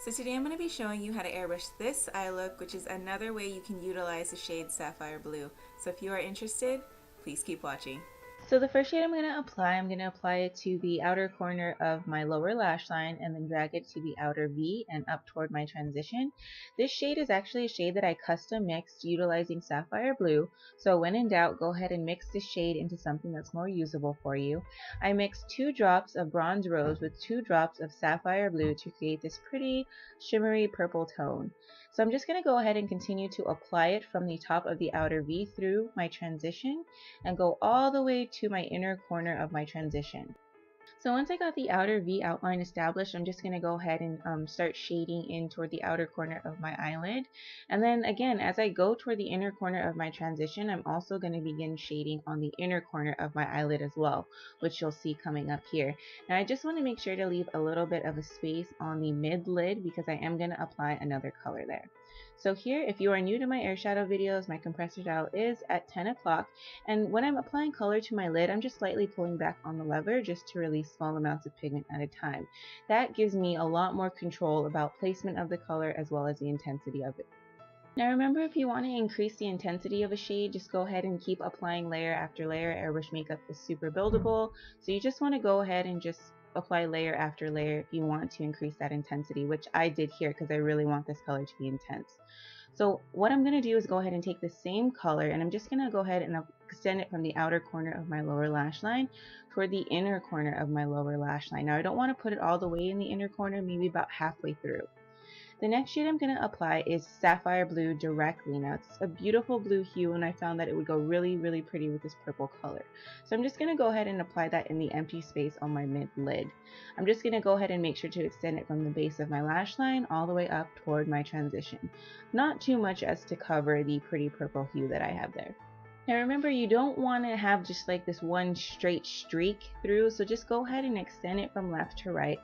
So today I'm going to be showing you how to airbrush this eye look, which is another way you can utilize the shade Sapphire Blue. So if you are interested, please keep watching. So the first shade I'm going to apply it to the outer corner of my lower lash line and then drag it to the outer V and up toward my transition. This shade is actually a shade that I custom mixed utilizing Sapphire Blue. So when in doubt, go ahead and mix this shade into something that's more usable for you. I mixed 2 drops of Bronze Rose with 2 drops of Sapphire Blue to create this pretty shimmery purple tone. So I'm just going to go ahead and continue to apply it from the top of the outer V through my transition and go all the way to my inner corner of my transition. So once I got the outer V outline established, I'm just going to go ahead and start shading in toward the outer corner of my eyelid. And then again, as I go toward the inner corner of my transition, I'm also going to begin shading on the inner corner of my eyelid as well, which you'll see coming up here. Now I just want to make sure to leave a little bit of a space on the mid lid because I am going to apply another color there. So here, if you are new to my air shadow videos, my compressor dial is at 10 o'clock, and when I'm applying color to my lid, I'm just slightly pulling back on the lever just to release small amounts of pigment at a time. That gives me a lot more control about placement of the color as well as the intensity of it. Now remember, if you want to increase the intensity of a shade, just go ahead and keep applying layer after layer. Airbrush makeup is super buildable, so you just want to go ahead and just apply layer after layer if you want to increase that intensity, which I did here because I really want this color to be intense. So what I'm going to do is go ahead and take the same color and I'm just going to go ahead and extend it from the outer corner of my lower lash line toward the inner corner of my lower lash line. Now I don't want to put it all the way in the inner corner, maybe about halfway through. The next shade I'm going to apply is Sapphire Blue directly. Now it's a beautiful blue hue and I found that it would go really pretty with this purple color. So I'm just going to go ahead and apply that in the empty space on my mid lid. I'm just going to go ahead and make sure to extend it from the base of my lash line all the way up toward my transition. Not too much as to cover the pretty purple hue that I have there. Now remember, you don't want to have just like this one straight streak through, so just go ahead and extend it from left to right.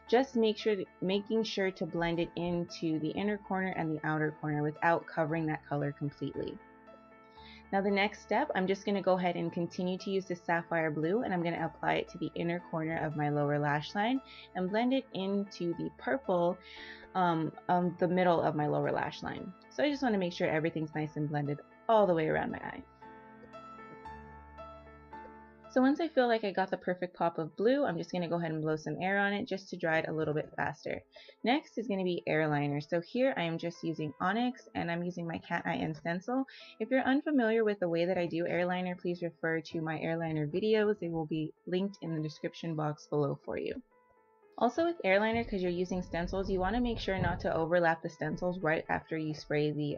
Just making sure to blend it into the inner corner and the outer corner without covering that color completely. Now the next step, I'm just going to go ahead and continue to use the Sapphire Blue and I'm going to apply it to the inner corner of my lower lash line and blend it into the purple the middle of my lower lash line. So I just want to make sure everything's nice and blended all the way around my eye. So once I feel like I got the perfect pop of blue, I'm just going to go ahead and blow some air on it just to dry it a little bit faster. Next is going to be airliner. So here I am just using Onyx and I'm using my cat eye and stencil. If you're unfamiliar with the way that I do airliner, please refer to my airliner videos. They will be linked in the description box below for you. Also with airliner, because you're using stencils, you want to make sure not to overlap the stencils right after you spray the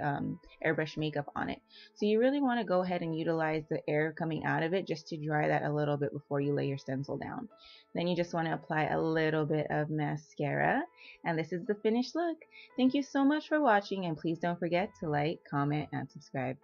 airbrush makeup on it. So you really want to go ahead and utilize the air coming out of it just to dry that a little bit before you lay your stencil down. Then you just want to apply a little bit of mascara, and this is the finished look. Thank you so much for watching, and please don't forget to like, comment, and subscribe.